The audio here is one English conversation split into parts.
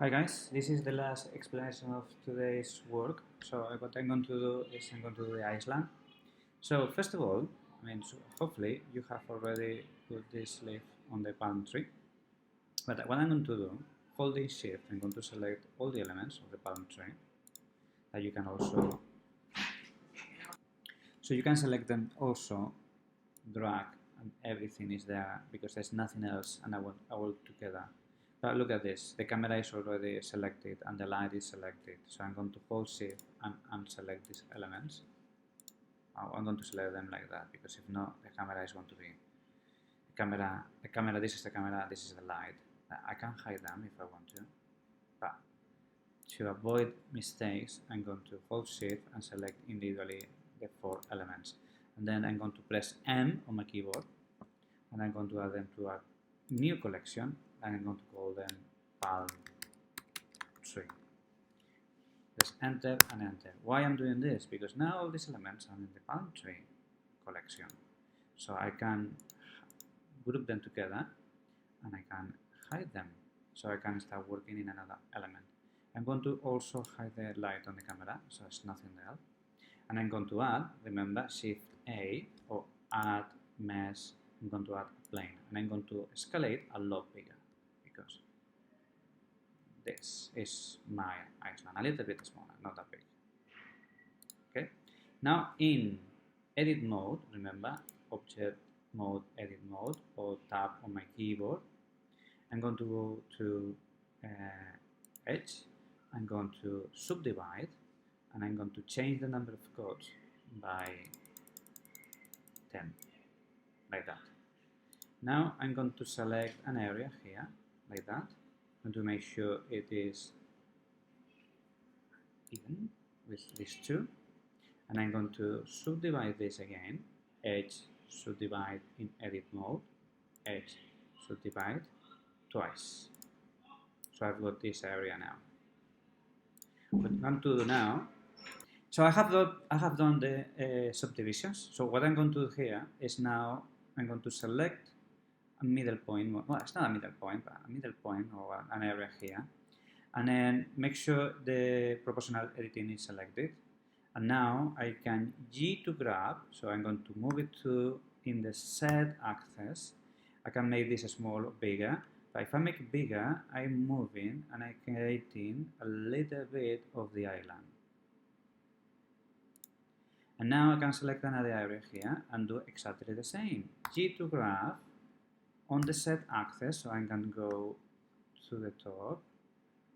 Hi guys, this is the last explanation of today's work. So what I'm going to do is I'm going to do the Iceland. So first of all, hopefully you have already put this leaf on the palm tree. But what I'm going to do, holding shift, I'm going to select all the elements of the palm tree that you can also, so you can select them also, drag, and everything is there because there's nothing else and I will together. But look at this, the camera is already selected and the light is selected. So I'm going to hold shift and unselect these elements. I'm going to select them like that because if not, the camera is going to be the camera, this is the camera, this is the light. I can hide them if I want to, but to avoid mistakes, I'm going to hold shift and select individually the 4 elements. And then I'm going to press M on my keyboard and I'm going to add them to a new collection and I'm going to call them palm tree. Press enter and enter. Why I'm doing this? Because now all these elements are in the palm tree collection. So I can group them together and I can hide them. So I can start working in another element. I'm going to also hide the light on the camera, so it's nothing there. And I'm going to add, remember, Shift A or add mesh, I'm going to add a plane. And I'm going to escalate a lot bigger because this is my Iceland, a little bit smaller, not that big. Okay. Now in edit mode, remember, object mode, edit mode, or tap on my keyboard. I'm going to go to edge. I'm going to subdivide, and I'm going to change the number of codes by 10, like that. Now I'm going to select an area here, like that, and to make sure it is even with these two. And I'm going to subdivide this again, edge, subdivide in edit mode, edge, subdivide twice. So I've got this area now. What I'm going to do now, so I have done the subdivisions. So what I'm going to do here is now I'm going to select a middle point. Well, it's not a middle point, but a middle point or an area here, and then make sure the proportional editing is selected. And now I can G to grab, so I'm going to move it to in the Z axis. I can make this small or bigger, but if I make it bigger, I'm moving and I'm creating a little bit of the island. And now I can select another area here and do exactly the same. G to grab on the Z axis, so I'm going to go to the top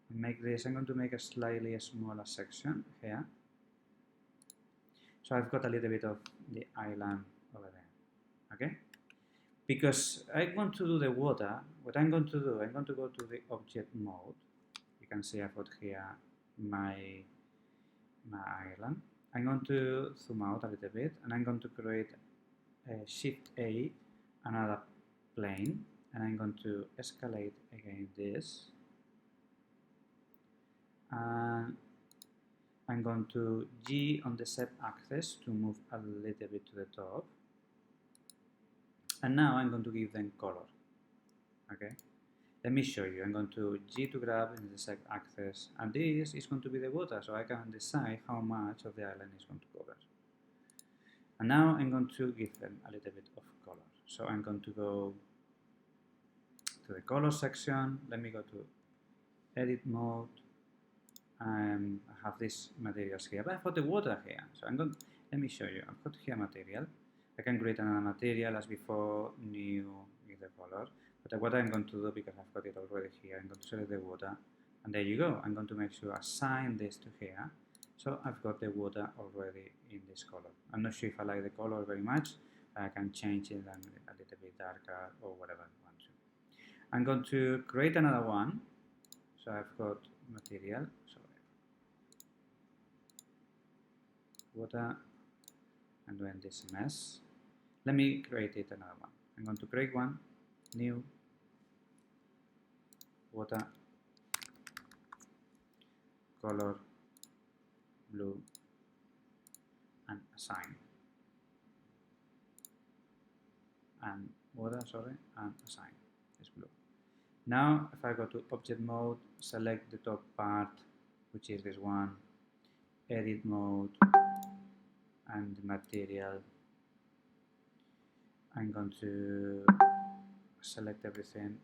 and make this, I'm going to make a slightly smaller section here. So I've got a little bit of the island over there, okay? Because I want to do the water, what I'm going to do, I'm going to go to the object mode. You can see I've got here my island. I'm going to zoom out a little bit and I'm going to create a Shift A, another plane, and I'm going to escalate again this. And I'm going to G on the Z axis to move a little bit to the top. And now I'm going to give them color. Okay, let me show you. I'm going to G to grab in the Z axis, and this is going to be the water, so I can decide how much of the island is going to cover. And now I'm going to give them a little bit of color. So I'm going to go to the color section. Let me go to edit mode. I have these materials here, but I've got the water here. So let me show you. I've got here material. I can create another material as before, new, with the color. But what I'm going to do, because I've got it already here, I'm going to select the water. And there you go. I'm going to make sure I assign this to here. So I've got the water already in this color. I'm not sure if I like the color very much. I can change it and a little bit darker or whatever I want to. I'm going to create another one. So I've got material. So water, and doing this mess. Let me create it another one. I'm going to create one, new, water, color, blue, and assign. And water, sorry, and assign is blue. Now if I go to object mode, select the top part, which is this one, edit mode, and material. I'm going to select everything.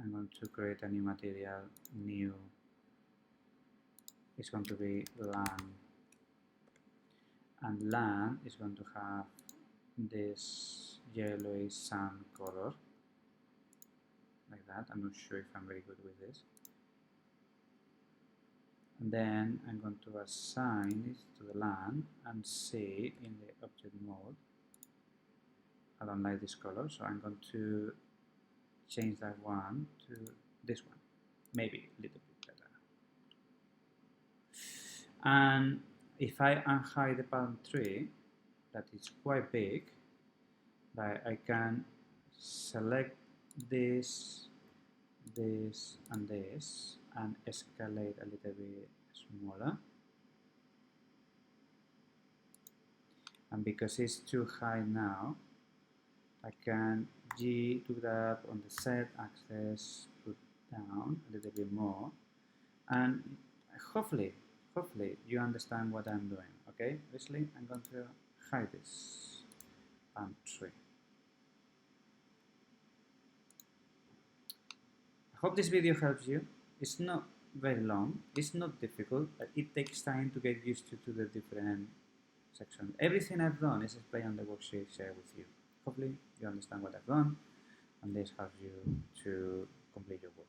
I'm going to create a new material, new. It's going to be land, and land is going to have this yellowish sand color, like that. I'm not sure if I'm very good with this. And then I'm going to assign it to the land and see in the object mode. I don't like this color, so I'm going to change that one to this one, maybe a little bit better. And if I unhide the palm tree, that is quite big, but I can select this, this, and this, and escalate a little bit smaller. And because it's too high now, I can G to grab on the Z axis, put down a little bit more, and hopefully you understand what I'm doing. Okay, obviously I'm going to hide this palm tree. I hope this video helps you. It's not very long, it's not difficult, but it takes time to get used to the different sections. Everything I've done is explained on the worksheet shared with you. Hopefully you understand what I've done, and this helps you to complete your work.